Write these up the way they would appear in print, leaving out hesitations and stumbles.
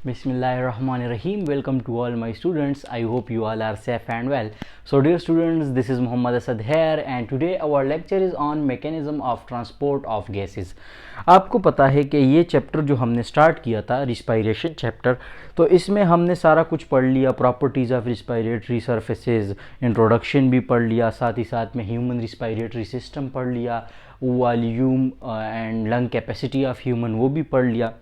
Bismillahirrahmanirrahim. Welcome to all my students. I hope you all are safe and well. So dear students, this is Muhammad Asad here and today our lecture is on mechanism of transport of gases. आपको पता है कि ये chapter जो हमने start किया था respiration chapter, तो इसमें हमने सारा कुछ पढ़ लिया, properties of respiratory surfaces, introduction भी पढ़ लिया, साथ ही साथ में ह्यूमन रिस्पायरेटरी सिस्टम पढ़ लिया, volume and lung capacity of human वो भी पढ़ लिया।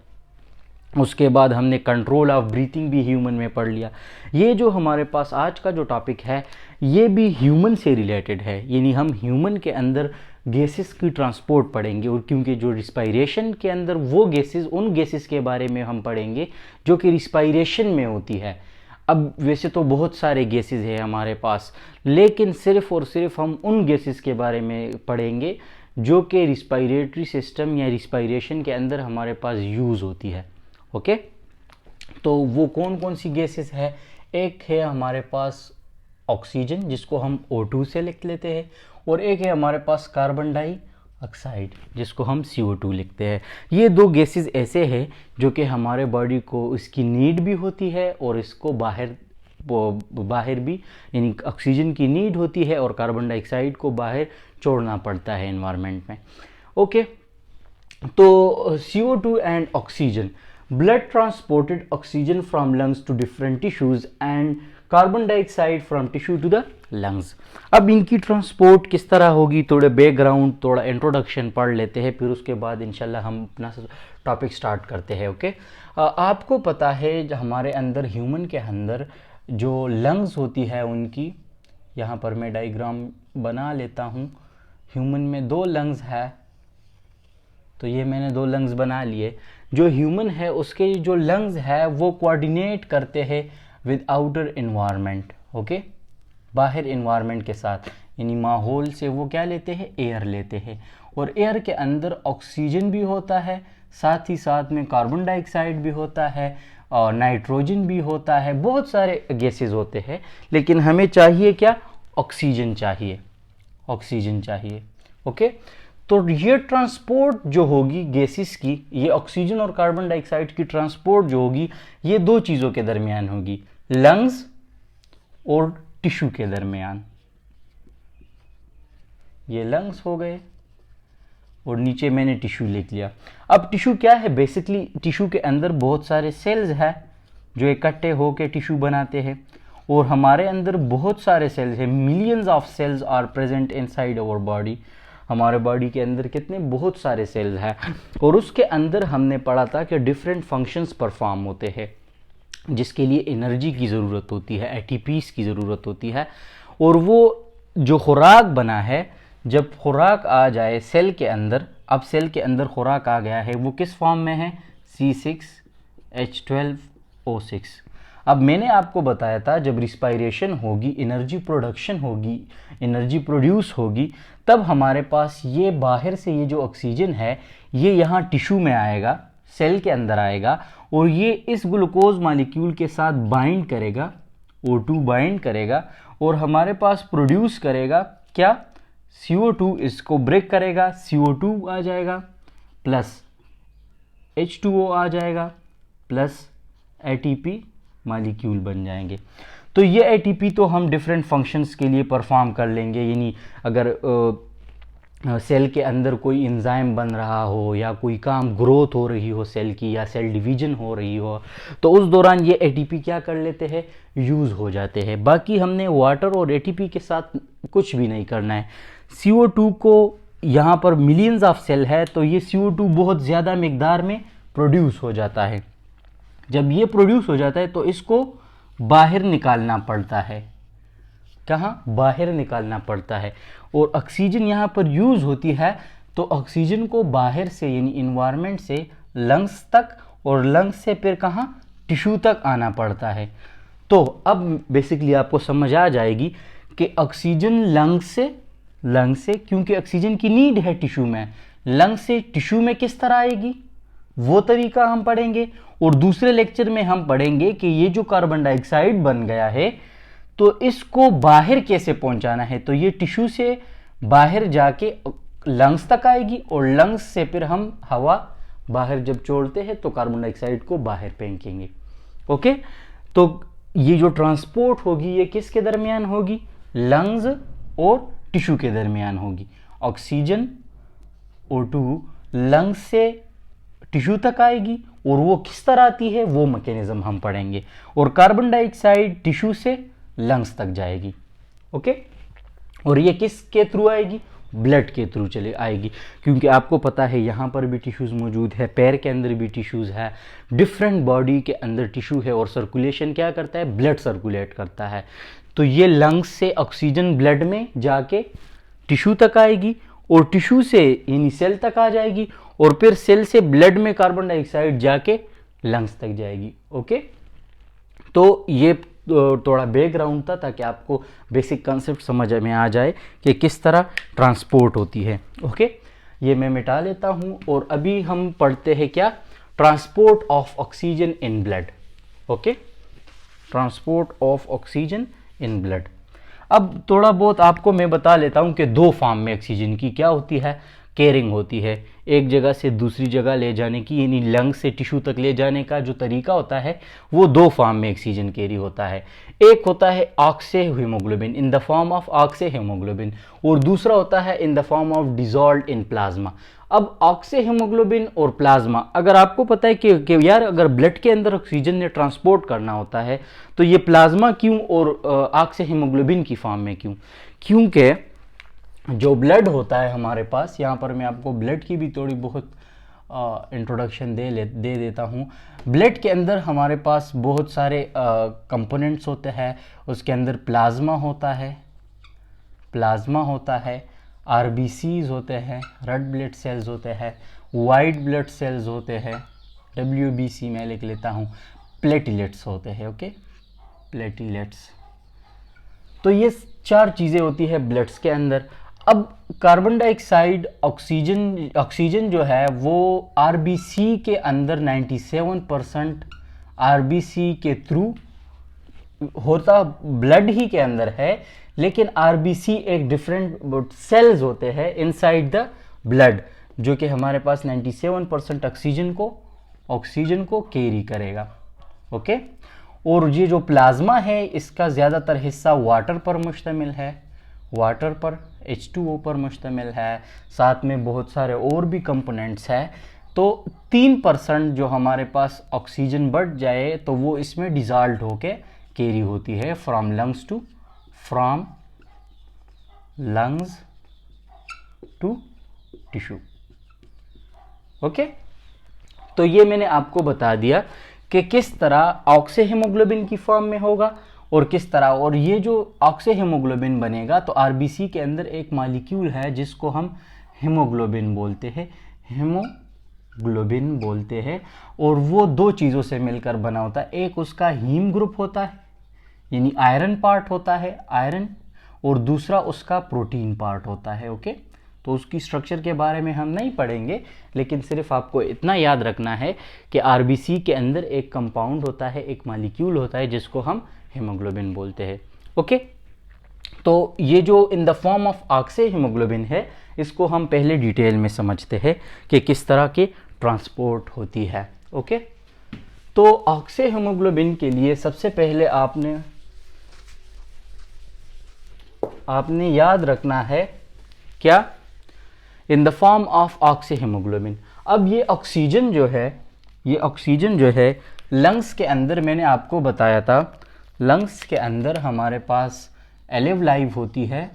उसके बाद हमने कंट्रोल ऑफ ब्रीथिंग भी ह्यूमन में पढ़ लिया। ये जो हमारे पास आज का जो टॉपिक है ये भी ह्यूमन से रिलेटेड है, यानी हम ह्यूमन के अंदर गैसेस की ट्रांसपोर्ट पढ़ेंगे। और क्योंकि जो रिस्पायरेशन के अंदर वो गैसेस, उन गैसेस के बारे में हम पढ़ेंगे जो कि रिस्पायरेशन में होती है। अब वैसे तो बहुत सारे गैसेस हैं हमारे पास, लेकिन सिर्फ़ और सिर्फ हम उन गैसेस के बारे में पढ़ेंगे जो कि रिस्पायरेटरी सिस्टम या रिस्पायरेशन के अंदर हमारे पास यूज़ होती है। ओके, तो वो कौन कौन सी गैसेस है? एक है हमारे पास ऑक्सीजन जिसको हम O2 से लिख लेते हैं, और एक है हमारे पास कार्बन डाइऑक्साइड जिसको हम CO2 लिखते हैं। ये दो गैसेस ऐसे हैं जो कि हमारे बॉडी को इसकी नीड भी होती है और इसको बाहर भी, यानी ऑक्सीजन की नीड होती है और कार्बन डाइऑक्साइड को बाहर छोड़ना पड़ता है एनवायरनमेंट में। ओके, तो CO2 and oxygen, blood transported oxygen from lungs to different tissues and carbon dioxide from tissue to the lungs। अब इनकी ट्रांसपोर्ट किस तरह होगी, थोड़े बैकग्राउंड, थोड़ा इंट्रोडक्शन पढ़ लेते हैं, फिर उसके बाद इंशाल्लाह हम अपना टॉपिक स्टार्ट करते हैं। ओके, आपको पता है हमारे अंदर, ह्यूमन के अंदर जो लंग्स होती है उनकी, यहाँ पर मैं डायग्राम बना लेता हूँ। ह्यूमन में दो लंग्स है, तो ये मैंने दो लंग्स बना लिए। जो ह्यूमन है उसके जो लंग्स है वो कोऑर्डिनेट करते हैं विद आउटर इन्वायरमेंट। ओके, बाहर इन्वायरमेंट के साथ, यानी माहौल से वो क्या लेते हैं, एयर लेते हैं। और एयर के अंदर ऑक्सीजन भी होता है, साथ ही साथ में कार्बन डाइऑक्साइड भी होता है और नाइट्रोजन भी होता है, बहुत सारे गैसेस होते हैं। लेकिन हमें चाहिए क्या? ऑक्सीजन चाहिए, ऑक्सीजन चाहिए। ओके, तो ये ट्रांसपोर्ट जो होगी गैसेस की, ये ऑक्सीजन और कार्बन डाइऑक्साइड की ट्रांसपोर्ट जो होगी ये दो चीज़ों के दरमियान होगी, लंग्स और टिश्यू के दरमियान। ये लंग्स हो गए और नीचे मैंने टिश्यू लिख लिया। अब टिश्यू क्या है? बेसिकली टिश्यू के अंदर बहुत सारे सेल्स हैं जो इकट्ठे होकर टिश्यू बनाते हैं, और हमारे अंदर बहुत सारे सेल्स हैं, millions of cells are present inside our body. हमारे बॉडी के अंदर कितने, बहुत सारे सेल्स हैं, और उसके अंदर हमने पढ़ा था कि डिफरेंट फंक्शंस परफॉर्म होते हैं जिसके लिए एनर्जी की ज़रूरत होती है, एटीपीज़ की ज़रूरत होती है। और वो जो खुराक बना है, जब खुराक आ जाए सेल के अंदर, अब सेल के अंदर खुराक आ गया है, वो किस फॉर्म में है? C6H12O6। अब मैंने आपको बताया था जब रिस्पायरेशन होगी, एनर्जी प्रोडक्शन होगी, एनर्जी प्रोड्यूस होगी, तब हमारे पास ये बाहर से ये जो ऑक्सीजन है ये यहाँ टिश्यू में आएगा, सेल के अंदर आएगा, और ये इस ग्लूकोज मॉलिक्यूल के साथ बाइंड करेगा, O2 बाइंड करेगा और हमारे पास प्रोड्यूस करेगा क्या? CO2। इसको ब्रेक करेगा, CO2 आ जाएगा प्लस H2O आ जाएगा प्लस ATP मॉलिक्यूल बन जाएंगे। तो ये ATP तो हम डिफरेंट फंक्शंस के लिए परफॉर्म कर लेंगे, यानी अगर सेल के अंदर कोई एंजाइम बन रहा हो या कोई काम, ग्रोथ हो रही हो सेल की, या सेल डिवीजन हो रही हो, तो उस दौरान ये ATP क्या कर लेते हैं, यूज़ हो जाते हैं। बाकी हमने वाटर और ATP के साथ कुछ भी नहीं करना है। CO2 को यहाँ पर मिलियंस ऑफ सेल है, तो ये CO2 बहुत ज़्यादा मिकदार में प्रोड्यूस हो जाता है। जब ये प्रोड्यूस हो जाता है तो इसको बाहर निकालना पड़ता है। कहाँ? बाहर निकालना पड़ता है। और ऑक्सीजन यहाँ पर यूज़ होती है, तो ऑक्सीजन को बाहर से, यानी इन्वायरमेंट से लंग्स तक, और लंग्स से फिर कहाँ? टिश्यू तक आना पड़ता है। तो अब बेसिकली आपको समझ आ जाएगी कि ऑक्सीजन लंग्स से, क्योंकि ऑक्सीजन की नीड है टिश्यू में, लंग्स से टिश्यू में किस तरह आएगी वो तरीका हम पढ़ेंगे। और दूसरे लेक्चर में हम पढ़ेंगे कि ये जो कार्बन डाइऑक्साइड बन गया है तो इसको बाहर कैसे पहुंचाना है। तो ये टिश्यू से बाहर जाके लंग्स तक आएगी, और लंग्स से फिर हम हवा बाहर जब छोड़ते हैं तो कार्बन डाइऑक्साइड को बाहर फेंकेंगे। ओके, तो ये जो ट्रांसपोर्ट होगी ये किसके दरमियान होगी? लंग्स और टिश्यू के दरमियान होगी। ऑक्सीजन O2 लंग्स से टिश्यू तक आएगी, और वो किस तरह आती है वो मैकेनिज्म हम पढ़ेंगे। और कार्बन डाइऑक्साइड टिश्यू से लंग्स तक जाएगी। ओके, और ये किसके थ्रू आएगी? ब्लड के थ्रू चले आएगी, क्योंकि आपको पता है यहाँ पर भी टिश्यूज़ मौजूद है, पैर के अंदर भी टिश्यूज़ है, डिफरेंट बॉडी के अंदर टिश्यू है, और सर्कुलेशन क्या करता है? ब्लड सर्कुलेट करता है। तो ये लंग्स से ऑक्सीजन ब्लड में जाके टिश्यू तक आएगी, और टिश्यू से यानी सेल तक आ जाएगी, और फिर सेल से ब्लड में कार्बन डाइऑक्साइड जाके लंग्स तक जाएगी। ओके, तो ये थोड़ा बैकग्राउंड था ताकि आपको बेसिक कंसेप्ट समझ में आ जाए कि किस तरह ट्रांसपोर्ट होती है। ओके, ये मैं मिटा लेता हूँ, और अभी हम पढ़ते हैं क्या? Transport of oxygen in blood. Okay, transport of oxygen in blood. अब थोड़ा बहुत आपको मैं बता लेता हूँ कि दो फॉर्म में ऑक्सीजन की क्या होती है, कैरिंग होती है। एक जगह से दूसरी जगह ले जाने की, यानी लंग से टिश्यू तक ले जाने का जो तरीका होता है वो दो फॉर्म में ऑक्सीजन कैरी होता है। एक होता है oxyhaemoglobin, in the form of oxyhaemoglobin, और दूसरा होता है in the form of dissolved in plasma. अब ऑक्से हीमोग्लोबिन और प्लाज्मा, अगर आपको पता है कि यार अगर ब्लड के अंदर ऑक्सीजन ने ट्रांसपोर्ट करना होता है तो ये प्लाज्मा क्यों और ऑक्से हीमोग्लोबिन की फॉर्म में क्यों? क्योंकि जो ब्लड होता है हमारे पास, यहाँ पर मैं आपको ब्लड की भी थोड़ी बहुत इंट्रोडक्शन दे देता हूँ। ब्लड के अंदर हमारे पास बहुत सारे कंपोनेंट्स होते हैं। उसके अंदर प्लाज्मा होता है, RBCs होते हैं, रेड ब्लड सेल्स होते हैं, वाइट ब्लड सेल्स होते हैं, WBC मैं लिख लेता हूँ, प्लेटलेट्स होते हैं। Okay, platelets. तो ये चार चीज़ें होती है ब्लड्स के अंदर। अब कार्बन डाइऑक्साइड ऑक्सीजन जो है वो RBC के अंदर 97% RBC के थ्रू होता ब्लड ही के अंदर है, लेकिन RBC एक डिफरेंट सेल्स होते हैं इनसाइड द ब्लड, जो कि हमारे पास 97% ऑक्सीजन को कैरी करेगा। ओके, और ये जो प्लाज्मा है इसका ज़्यादातर हिस्सा वाटर पर मुश्तमिल है, वाटर पर H2O पर मुश्तमिल है, साथ में बहुत सारे और भी कंपोनेंट्स हैं। तो 3% जो हमारे पास ऑक्सीजन बढ़ जाए तो वो इसमें डिजॉल्व होके कैरी होती है from lungs to tissue. Okay, तो ये मैंने आपको बता दिया कि किस तरह ऑक्से हीमोग्लोबिन की फॉर्म में होगा और किस तरह, और ये जो ऑक्से हीमोग्लोबिन बनेगा तो RBC के अंदर एक मॉलिक्यूल है जिसको हम हीमोग्लोबिन बोलते हैं, और वो दो चीज़ों से मिलकर बना होता है। एक उसका हीम ग्रुप होता है, यानी आयरन पार्ट होता है, आयरन, और दूसरा उसका प्रोटीन पार्ट होता है। ओके, तो उसकी स्ट्रक्चर के बारे में हम नहीं पढ़ेंगे, लेकिन सिर्फ आपको इतना याद रखना है कि RBC के अंदर एक कंपाउंड होता है, एक मॉलिक्यूल होता है जिसको हम हीमोग्लोबिन बोलते हैं। ओके, तो ये जो in the form of oxyhaemoglobin है इसको हम पहले डिटेल में समझते हैं कि किस तरह की ट्रांसपोर्ट होती है। ओके, तो ऑक्से हीमोग्लोबिन के लिए सबसे पहले आपने याद रखना है क्या? In the form of oxyhaemoglobin. अब ये ऑक्सीजन जो है लंग्स के अंदर, मैंने आपको बताया था लंग्स के अंदर हमारे पास एल्वेलाई होती है।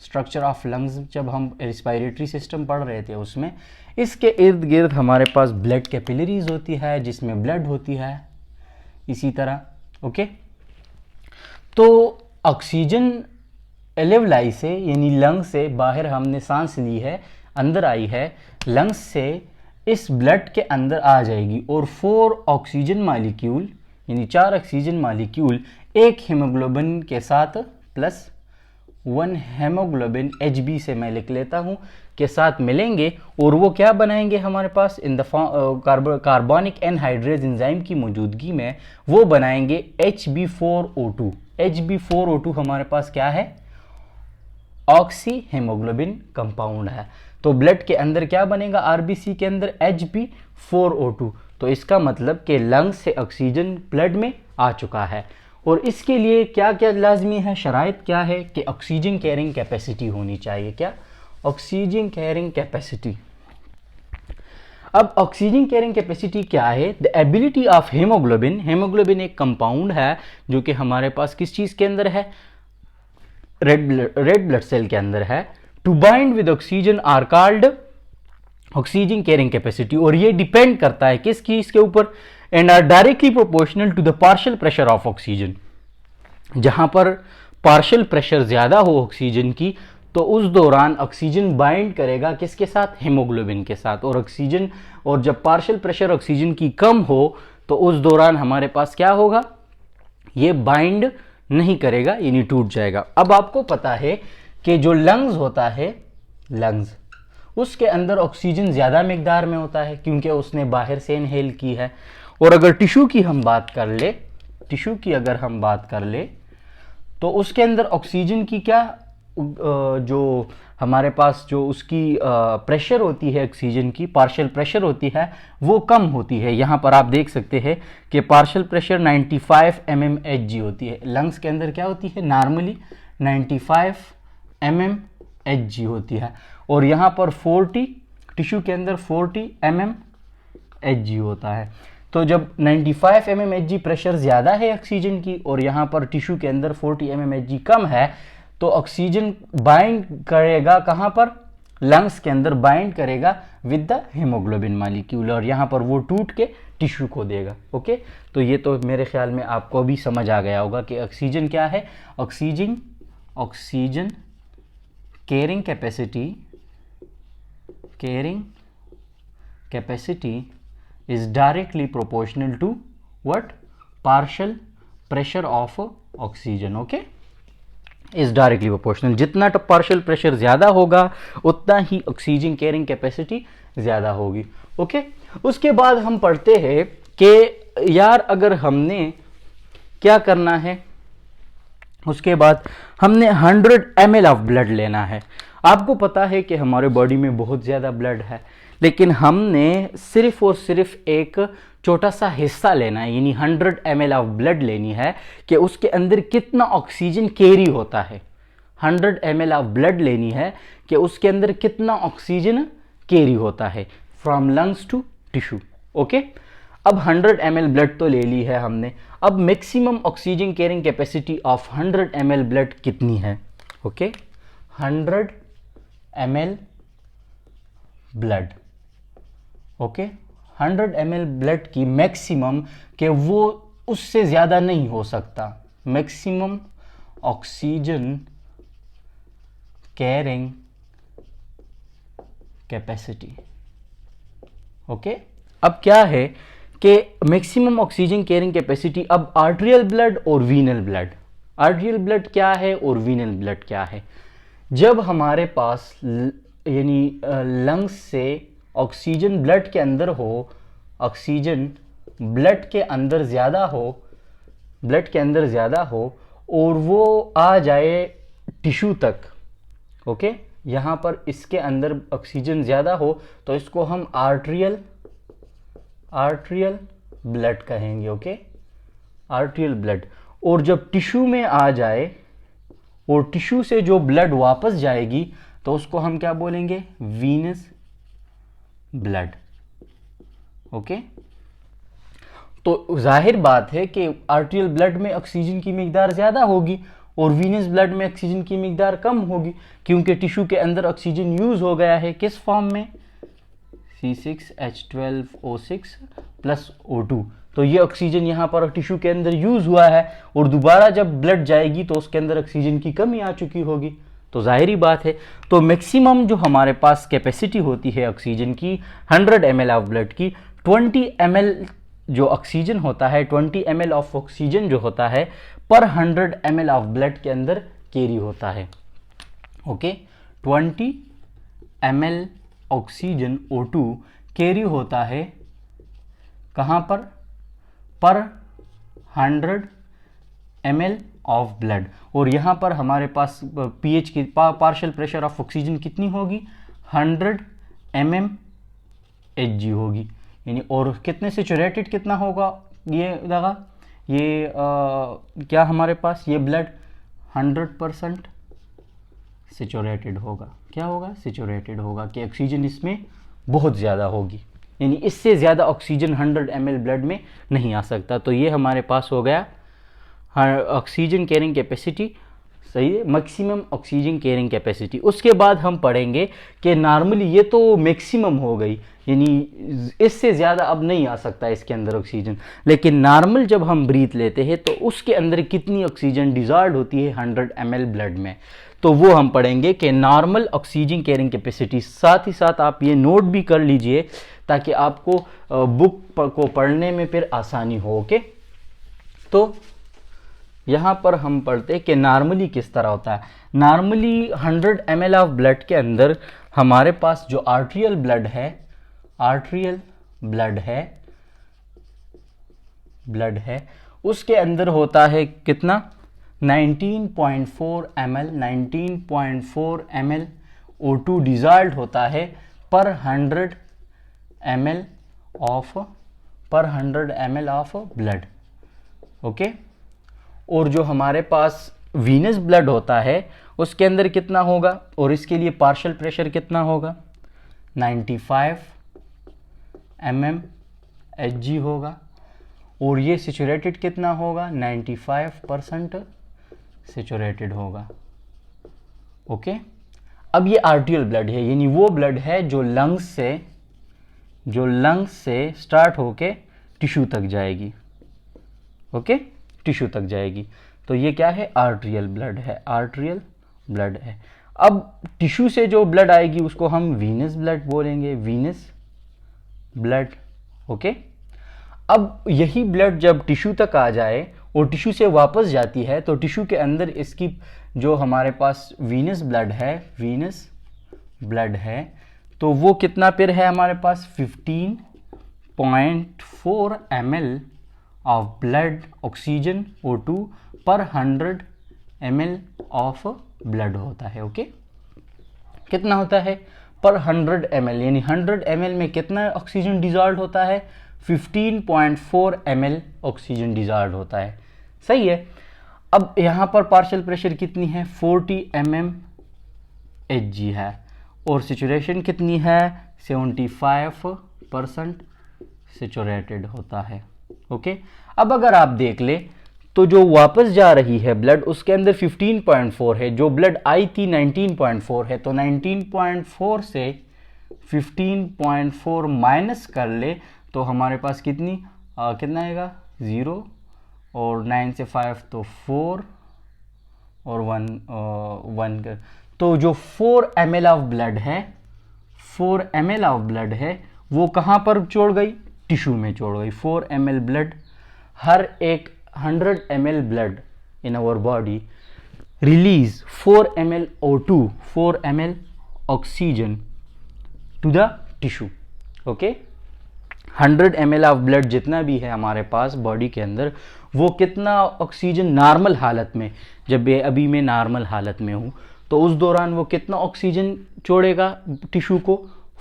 स्ट्रक्चर ऑफ लंग्स जब हम रेस्पिरेटरी सिस्टम पढ़ रहे थे उसमें, इसके इर्द गिर्द हमारे पास ब्लड कैपिलरीज होती है जिसमें ब्लड होती है इसी तरह। ओके, तो ऑक्सीजन एल्वेलाई से यानी लंग से बाहर हमने सांस ली है, अंदर आई है, लंग्स से इस ब्लड के अंदर आ जाएगी, और 4 ऑक्सीजन मालिक्यूल यानी 4 ऑक्सीजन मालिक्यूल एक हीमोग्लोबिन के साथ प्लस 1 हेमोग्लोबिन Hb से मैं लिख लेता हूँ के साथ मिलेंगे, और वो क्या बनाएंगे हमारे पास in the carbonic anhydrase enzyme की मौजूदगी में वो बनाएंगे Hb4O2। Hb4O2 हमारे पास क्या है? ऑक्सी हीमोग्लोबिन कंपाउंड है। तो ब्लड के अंदर क्या बनेगा? RBC के अंदर Hb4O2। तो इसका मतलब कि लंग्स से ऑक्सीजन ब्लड में आ चुका है। और इसके लिए क्या क्या लाजमी है, शराइत क्या है कि ऑक्सीजन कैरिंग कैपेसिटी होनी चाहिए। क्या? Oxygen carrying capacity. अब ऑक्सीजन कैरिंग कैपेसिटी क्या है? The ability of haemoglobin, haemoglobin एक कंपाउंड है जो कि हमारे पास किस चीज के अंदर है, रेड ब्लड सेल के अंदर है, to bind with oxygen are called oxygen carrying capacity. और ये डिपेंड करता है किस चीज के ऊपर, and are directly proportional to the partial pressure of oxygen. जहां पर पार्शियल प्रेशर ज्यादा हो ऑक्सीजन की, तो उस दौरान ऑक्सीजन बाइंड करेगा किसके साथ, हेमोग्लोबिन के साथ। और ऑक्सीजन, और जब पार्शियल प्रेशर ऑक्सीजन की कम हो तो उस दौरान हमारे पास क्या होगा, ये बाइंड नहीं करेगा, यानी टूट जाएगा। अब आपको पता है कि जो लंग्स होता है, लंग्स, उसके अंदर ऑक्सीजन ज्यादा मिकदार में होता है क्योंकि उसने बाहर से इनहेल की है। और अगर टिश्यू की हम बात कर ले, टिश्यू की अगर हम बात कर ले तो उसके अंदर ऑक्सीजन की क्या, जो हमारे पास जो उसकी प्रेशर होती है ऑक्सीजन की, पार्शियल प्रेशर होती है, वो कम होती है। यहाँ पर आप देख सकते हैं कि पार्शियल प्रेशर 95 mmHg होती है। लंग्स के अंदर क्या होती है, नॉर्मली 95 mmHg होती है, और यहाँ पर 40, टिश्यू के अंदर 40 mmHg होता है। तो जब 95 mmHg प्रेशर ज़्यादा है ऑक्सीजन की और यहाँ पर टिश्यू के अंदर 40 mmHg कम है, तो ऑक्सीजन बाइंड करेगा कहाँ पर, लंग्स के अंदर बाइंड करेगा विद द हेमोग्लोबिन मॉलिक्यूल, और यहाँ पर वो टूट के टिश्यू को देगा। ओके, तो ये तो मेरे ख्याल में आपको भी समझ आ गया होगा कि ऑक्सीजन क्या है। Oxygen carrying capacity is directly proportional to what, partial pressure of oxygen। okay, is directly proportional, जितना पार्शियल प्रेशर ज्यादा होगा उतना ही ऑक्सीजन कैरिंग कैपेसिटी ज्यादा होगी। ओके, उसके बाद हम पढ़ते हैं कि यार अगर हमने क्या करना है, उसके बाद हमने 100 ml ऑफ ब्लड लेना है। आपको पता है कि हमारे बॉडी में बहुत ज़्यादा ब्लड है, लेकिन हमने सिर्फ और सिर्फ एक छोटा सा हिस्सा लेना है, यानी 100 ml ऑफ ब्लड लेनी है कि उसके अंदर कितना ऑक्सीजन कैरी होता है। 100 ml ऑफ ब्लड लेनी है कि उसके अंदर कितना ऑक्सीजन कैरी होता है from lungs to tissue. Okay, अब 100 ml ब्लड तो ले ली है हमने, अब maximum oxygen carrying capacity of 100 ml blood कितनी है। Okay, 100 ml blood, okay, 100 ml blood की मैक्सिमम के वो उससे ज़्यादा नहीं हो सकता, maximum oxygen carrying capacity. Okay, अब क्या है कि मैक्सिमम ऑक्सीजन कैरिंग कैपेसिटी, अब आर्टेरियल ब्लड और वीनल ब्लड, आर्टेरियल ब्लड क्या है और वीनल ब्लड क्या है। जब हमारे पास यानी लंग्स से ऑक्सीजन ब्लड के अंदर हो, ऑक्सीजन ब्लड के अंदर ज़्यादा हो, ब्लड के अंदर ज़्यादा हो और वो आ जाए टिश्यू तक। ओके, यहाँ पर इसके अंदर ऑक्सीजन ज़्यादा हो तो इसको हम आर्टेरियल ब्लड कहेंगे। Okay, arterial blood. और जब टिश्यू में आ जाए और टिश्यू से जो ब्लड वापस जाएगी तो उसको हम क्या बोलेंगे, वीनस ब्लड। ओके, तो जाहिर बात है कि आर्टेरियल ब्लड में ऑक्सीजन की मिकदार ज़्यादा होगी और वीनस ब्लड में ऑक्सीजन की मिकदार कम होगी, क्योंकि टिश्यू के अंदर ऑक्सीजन यूज़ हो गया है किस फॉर्म में, C6H12O6 प्लस O2। तो ये ऑक्सीजन यहाँ पर टिश्यू के अंदर यूज़ हुआ है और दोबारा जब ब्लड जाएगी तो उसके अंदर ऑक्सीजन की कमी आ चुकी होगी, तो जाहिर ही बात है। तो मैक्सिमम जो हमारे पास कैपेसिटी होती है ऑक्सीजन की 100 ml ऑफ ब्लड की, 20 ml जो ऑक्सीजन होता है, 20 ml ऑफ ऑक्सीजन जो होता है पर 100 ml ऑफ ब्लड के अंदर कैरी होता है। Okay, 20 ml oxygen O2 carry होता है कहाँ पर 100 ml ऑफ ब्लड। और यहाँ पर हमारे पास पीएच की पार्शियल प्रेशर ऑफ ऑक्सीजन कितनी होगी, 100 mmHg होगी, यानी और कितने सेचुरेटेड कितना होगा ये जगह, ये क्या हमारे पास ये ब्लड 100% सेचुरेटेड होगा। क्या होगा? सेचुरेटेड होगा, कि ऑक्सीजन इसमें बहुत ज़्यादा होगी, यानी इससे ज़्यादा ऑक्सीजन 100 ml ब्लड में नहीं आ सकता। तो ये हमारे पास हो गया ऑक्सीजन कैरिंग कैपेसिटी, सही है, मैक्सिमम ऑक्सीजन कैरिंग कैपेसिटी। उसके बाद हम पढ़ेंगे कि नॉर्मली ये तो मैक्सिमम हो गई, यानी इससे ज़्यादा अब नहीं आ सकता इसके अंदर ऑक्सीजन, लेकिन नॉर्मल जब हम ब्रीथ लेते हैं तो उसके अंदर कितनी ऑक्सीजन डिजॉल्व होती है 100 ml ब्लड में, तो वो हम पढ़ेंगे कि नॉर्मल ऑक्सीजन कैरिंग कैपेसिटी। साथ ही साथ आप ये नोट भी कर लीजिए ताकि आपको बुक को पढ़ने में फिर आसानी हो। ओके, तो यहाँ पर हम पढ़ते हैं कि नॉर्मली किस तरह होता है। नॉर्मली 100 ml ऑफ ब्लड के अंदर हमारे पास जो आर्ट्रियल ब्लड है उसके अंदर होता है कितना, 19.4 ml O2 डिजॉल्व होता है पर 100 ml ऑफ ब्लड। ओके, और जो हमारे पास वीनस ब्लड होता है उसके अंदर कितना होगा, और इसके लिए पार्शियल प्रेशर कितना होगा, 95 mmHg होगा, और ये सेचुरेटेड कितना होगा, 95% सेचुरेटेड होगा। ओके, अब ये आर्टियल ब्लड है, यानी वो ब्लड है जो लंग्स से स्टार्ट होके टिश्यू तक जाएगी। ओके, टिश्यू तक जाएगी, तो ये क्या है, आर्ट्रियल ब्लड है। अब टिश्यू से जो ब्लड आएगी उसको हम वीनस ब्लड बोलेंगे, वीनस ब्लड। ओके, अब यही ब्लड जब टिश्यू तक आ जाए और टिश्यू से वापस जाती है तो टिश्यू के अंदर इसकी जो हमारे पास वीनस ब्लड है तो वो कितना फिर है हमारे पास, 15.4 ml of blood oxygen O2 पर 100 ml ऑफ ब्लड होता है। ओके, कितना होता है, पर 100 ml, यानी 100 ml में कितना ऑक्सीजन डिजॉल्व होता है, 15.4 ml ऑक्सीजन डिजॉल्व होता है। सही है। अब यहाँ पर पार्शियल प्रेशर कितनी है, 40 mmHg है, और सेचुरेशन कितनी है, 75% सेचुरेटेड होता है। ओके, अब अगर आप देख ले तो जो वापस जा रही है ब्लड उसके अंदर 15.4 है, जो ब्लड आई थी 19.4 है, तो 19.4 से 15.4 माइनस कर ले तो हमारे पास कितना आएगा, 0, और 9 से 5 तो 4 और 1 कर, तो जो 4 ml ऑफ ब्लड है वो कहाँ पर छोड़ गई, टिश्यू में छोड़ गई। 4 ml ब्लड, हर एक 100 ml blood in our body release 4 ml O2, 4 ml oxygen to the tissue. Okay, 100 ml of blood जितना भी है हमारे पास बॉडी के अंदर, वो कितना ऑक्सीजन नॉर्मल हालत में, जब अभी मैं नॉर्मल हालत में हूँ तो उस दौरान वो कितना ऑक्सीजन छोड़ेगा टिश्यू को,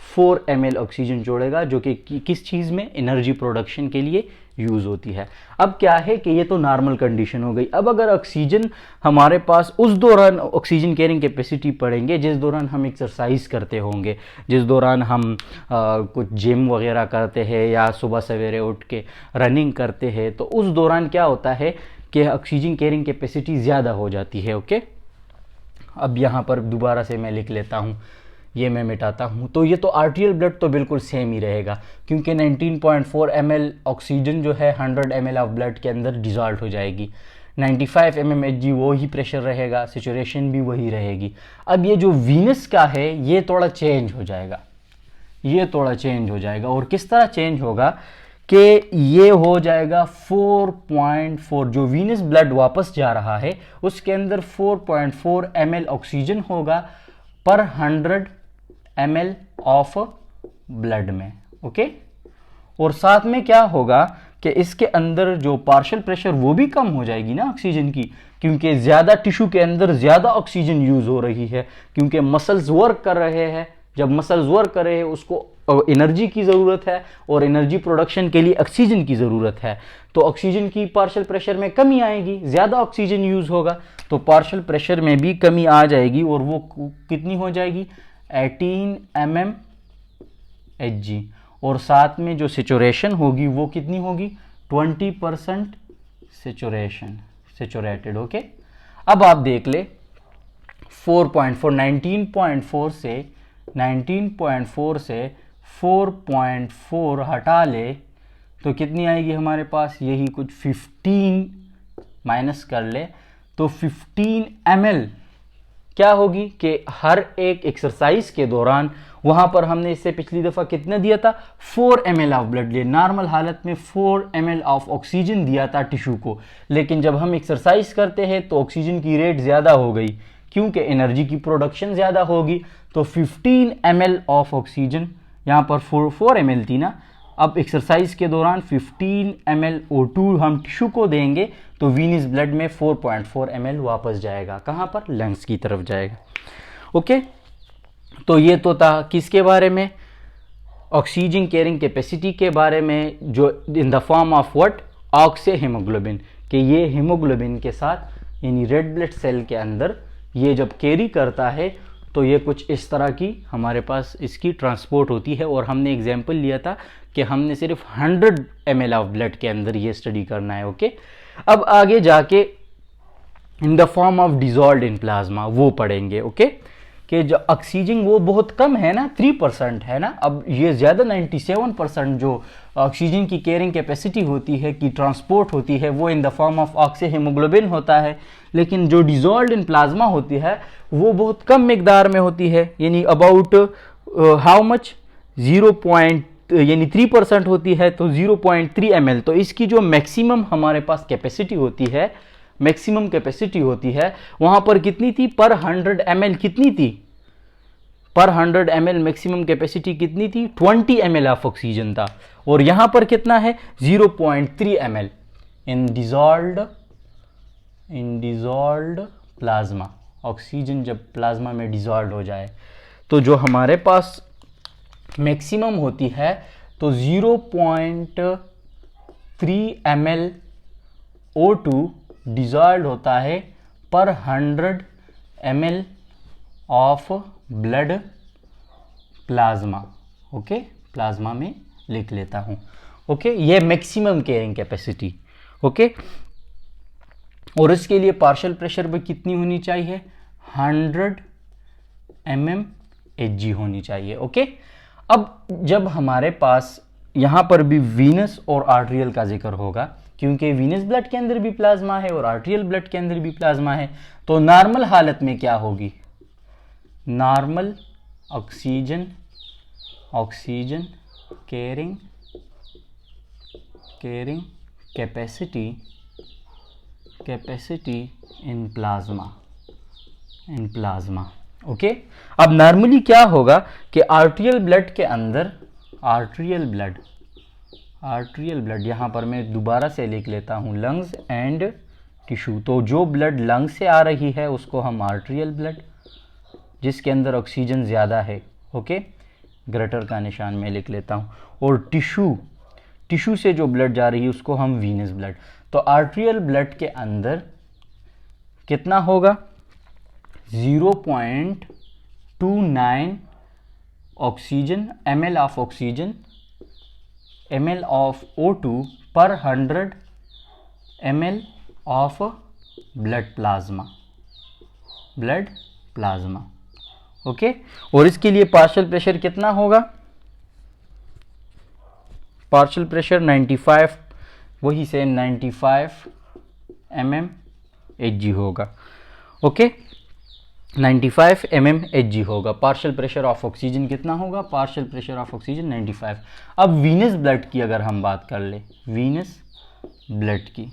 4 ml ऑक्सीजन छोड़ेगा, जो कि किस चीज़ में, एनर्जी प्रोडक्शन के लिए यूज़ होती है। अब क्या है कि ये तो नॉर्मल कंडीशन हो गई। अब अगर ऑक्सीजन हमारे पास, उस दौरान ऑक्सीजन कैरिंग कैपेसिटी पढ़ेंगे जिस दौरान हम एक्सरसाइज करते होंगे, जिस दौरान हम कुछ जिम वगैरह करते हैं या सुबह सवेरे उठ के रनिंग करते हैं, तो उस दौरान क्या होता है कि ऑक्सीजन कैरिंग कैपेसिटी ज़्यादा हो जाती है। ओके, अब यहाँ पर दोबारा से मैं लिख लेता हूँ, ये मैं मिटाता हूँ, तो ये तो आर्टियल ब्लड तो बिल्कुल सेम ही रहेगा, क्योंकि 19.4 ml ऑक्सीजन जो है 100 ml ऑफ ब्लड के अंदर डिजॉल्व हो जाएगी। 95 mmHg वो ही प्रेशर रहेगा, सेचुरेशन भी वही रहेगी। अब ये जो वीनस का है ये थोड़ा चेंज हो जाएगा, और किस तरह चेंज होगा कि ये हो जाएगा 4.4, जो वीनस ब्लड वापस जा रहा है उसके अंदर 4.4 ml ऑक्सीजन होगा पर 100 ml ऑफ ब्लड में। ओके, और साथ में क्या होगा कि इसके अंदर जो पार्शियल प्रेशर वो भी कम हो जाएगी ना ऑक्सीजन की, क्योंकि ज़्यादा टिश्यू के अंदर ज़्यादा ऑक्सीजन यूज़ हो रही है, क्योंकि मसल्स वर्क कर रहे हैं। जब मसल्स वर्क कर रहे हैं उसको एनर्जी की ज़रूरत है और एनर्जी प्रोडक्शन के लिए ऑक्सीजन की ज़रूरत है, तो ऑक्सीजन की पार्शियल प्रेशर में कमी आएगी, ज़्यादा ऑक्सीजन यूज़ होगा तो पार्शियल प्रेशर में भी कमी आ जाएगी और वो कितनी हो जाएगी 18 mm Hg, और साथ में जो सेचुरेशन होगी वो कितनी होगी 20% सेचुरेटेड। ओके, अब आप देख ले 19.4 से 4.4 हटा ले तो कितनी आएगी हमारे पास, यही कुछ 15 माइनस कर ले तो 15 ml क्या होगी कि हर एक एक्सरसाइज के दौरान, वहां पर हमने इससे पिछली दफ़ा कितना दिया था 4 ml ऑफ ब्लड लिए, नॉर्मल हालत में 4 ml ऑफ ऑक्सीजन दिया था टिश्यू को, लेकिन जब हम एक्सरसाइज करते हैं तो ऑक्सीजन की रेट ज़्यादा हो गई क्योंकि एनर्जी की प्रोडक्शन ज़्यादा होगी, तो 15 ml ऑफ ऑक्सीजन, यहाँ पर 4 ml थी ना, अब एक्सरसाइज के दौरान 15 ml O2 हम टिश्यू को देंगे तो वीनस ब्लड में 4.4 ml वापस जाएगा, कहाँ पर, लंग्स की तरफ जाएगा। ओके, तो ये तो था किसके बारे में, ऑक्सीजन कैरिंग कैपेसिटी के बारे में, जो in the form of what, oxyhaemoglobin, कि ये हीमोग्लोबिन के साथ यानी रेड ब्लड सेल के अंदर ये जब कैरी करता है तो ये कुछ इस तरह की हमारे पास इसकी ट्रांसपोर्ट होती है, और हमने एग्जाम्पल लिया था कि हमने सिर्फ 100 ml ऑफ ब्लड के अंदर ये स्टडी करना है। ओके, अब आगे जाके इन the form of dissolved in plasma वो पढ़ेंगे। ओके, कि जो ऑक्सीजन वो बहुत कम है ना, 3% है ना, अब ये ज़्यादा 97% जो ऑक्सीजन की कैरिंग कैपेसिटी होती है, की ट्रांसपोर्ट होती है, वो इन the form of oxy haemoglobin होता है, लेकिन जो डिजॉल्व्ड इन प्लाज्मा होती है वो बहुत कम मिकदार में होती है, यानी अबाउट हाउ मच 3% होती है, तो 0.3 ml, तो इसकी जो मैक्सिमम हमारे पास कैपेसिटी होती है, मैक्सिमम कैपेसिटी होती है वहां पर कितनी थी, पर 100 ml कितनी थी, पर 100 ml मैक्सिमम कैपेसिटी कितनी थी, 20 ml ऑफ ऑक्सीजन था, और यहां पर कितना है 0.3 ml इन डिजॉल्व्ड प्लाज्मा। ऑक्सीजन जब प्लाज्मा में डिजॉल्व हो जाए तो जो हमारे पास मैक्सिमम होती है तो 0.3 ml O2 डिजॉल्व होता है पर 100 ml of blood plasma. Okay, plasma में लिख लेता हूं। ओके, ये मैक्सिमम कैरिंग कैपेसिटी। ओके, और इसके लिए पार्शियल प्रेशर भी कितनी होनी चाहिए, 100 mm Hg होनी चाहिए। ओके, अब जब हमारे पास यहाँ पर भी वीनस और आर्ट्रियल का जिक्र होगा, क्योंकि वीनस ब्लड के अंदर भी प्लाज्मा है और आर्ट्रियल ब्लड के अंदर भी प्लाज्मा है, तो नॉर्मल हालत में क्या होगी, normal oxygen carrying capacity in plasma. Okay, अब नॉर्मली क्या होगा कि आर्ट्रियल ब्लड के अंदर, आर्ट्रियल ब्लड यहाँ पर मैं दोबारा से लिख लेता हूँ, लंग्स एंड टिश्यू, तो जो ब्लड लंग्स से आ रही है उसको हम आर्ट्रियल ब्लड, जिसके अंदर ऑक्सीजन ज़्यादा है, ओके, ग्रेटर का निशान में लिख लेता हूँ, और टिश्यू से जो ब्लड जा रही है उसको हम वीनस ब्लड। तो आर्ट्रियल ब्लड के अंदर कितना होगा, 0.29 oxygen ml of oxygen ml of O2 पर 100 ml of blood plasma. Okay, और इसके लिए पार्शियल प्रेशर कितना होगा, पार्शियल प्रेशर 95, वही से 95 mm Hg होगा। ओके, 95 mm Hg होगा। पार्शियल प्रेशर ऑफ ऑक्सीजन कितना होगा, पार्शियल प्रेशर ऑफ ऑक्सीजन 95। अब वीनस ब्लड की अगर हम बात कर ले, वीनस ब्लड की,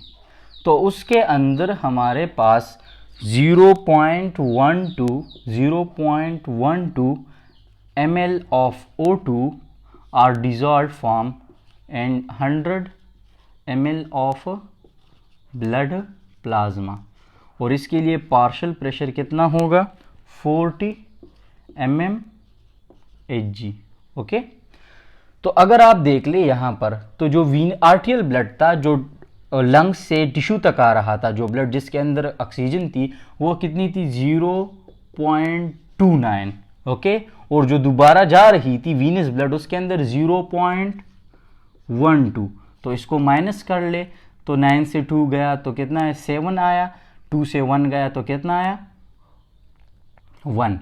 तो उसके अंदर हमारे पास 0.12 ml of O2 are dissolved from and 100 ml of blood plasma, और इसके लिए पार्शियल प्रेशर कितना होगा, 40 mm Hg। ओके, तो अगर आप देख ले यहाँ पर, तो जो आर्टियल ब्लड था जो लंग्स से टिश्यू तक आ रहा था, जो ब्लड जिसके अंदर ऑक्सीजन थी वो कितनी थी 0.29, ओके। और जो दोबारा जा रही थी वीनस ब्लड उसके अंदर 0.12। तो इसको माइनस कर ले, तो 9 से 2 गया तो कितना है 7 आया, 2 से 1 गया तो कितना आया 1।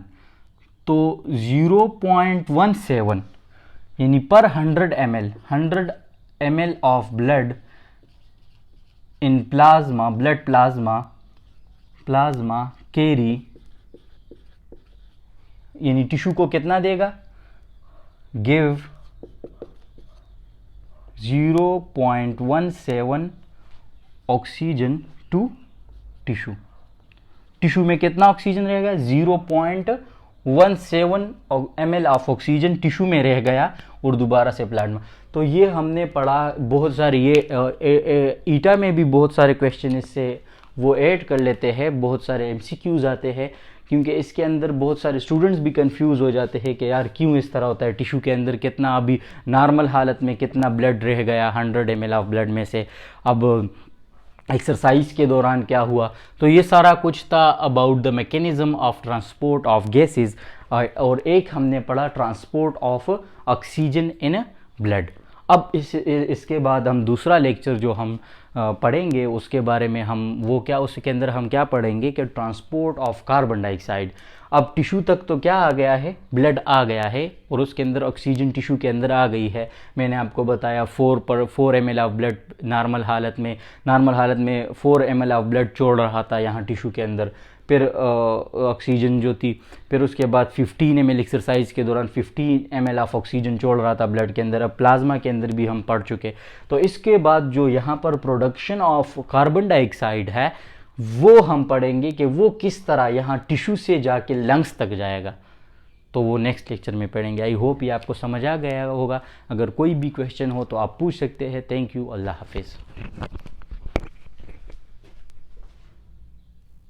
तो 0.17 यानी पर 100 ml of blood in plasma, blood plasma carry, यानी टिश्यू को कितना देगा, give 0.17 oxygen to tissue. Tissue में कितना ऑक्सीजन रहेगा 0.17 ml ऑफ ऑक्सीजन टिश्यू में रह गया और दोबारा से प्लाज्मा। तो ये हमने पढ़ा बहुत सारे, ये ईटा में भी बहुत सारे क्वेश्चन इससे वो ऐड कर लेते हैं, बहुत सारे एमसीक्यूज आते हैं, क्योंकि इसके अंदर बहुत सारे स्टूडेंट्स भी कंफ्यूज हो जाते हैं कि यार क्यों इस तरह होता है, टिश्यू के अंदर कितना अभी नॉर्मल हालत में कितना ब्लड रह गया 100 ml ऑफ ब्लड में से, अब एक्सरसाइज के दौरान क्या हुआ। तो ये सारा कुछ था about the mechanism of transport of gases. और एक हमने पढ़ा transport of oxygen in blood. अब इसके बाद हम दूसरा लेक्चर जो हम पढ़ेंगे उसके बारे में हम वो क्या, उसके अंदर हम क्या पढ़ेंगे कि ट्रांसपोर्ट ऑफ कार्बन डाइऑक्साइड। अब टिश्यू तक तो क्या आ गया है, ब्लड आ गया है और उसके अंदर ऑक्सीजन टिश्यू के अंदर आ गई है। मैंने आपको बताया 4 ml ऑफ ब्लड नॉर्मल हालत में 4 ml ऑफ ब्लड छोड़ रहा था यहाँ टिश्यू के अंदर, फिर ऑक्सीजन जो थी, फिर उसके बाद 15 ml एक्सरसाइज के दौरान 15 ml ऑफ ऑक्सीजन छोड़ रहा था ब्लड के अंदर। अब प्लाज्मा के अंदर भी हम पढ़ चुके। तो इसके बाद जो यहाँ पर प्रोडक्शन ऑफ कार्बन डाइऑक्साइड है वो हम पढ़ेंगे कि वो किस तरह यहाँ टिश्यू से जाके लंग्स तक जाएगा। तो वो नेक्स्ट लेक्चर में पढ़ेंगे। आई होप ये आपको समझ आ गया होगा। अगर कोई भी क्वेश्चन हो तो आप पूछ सकते हैं। थैंक यू, अल्लाह हाफिज़।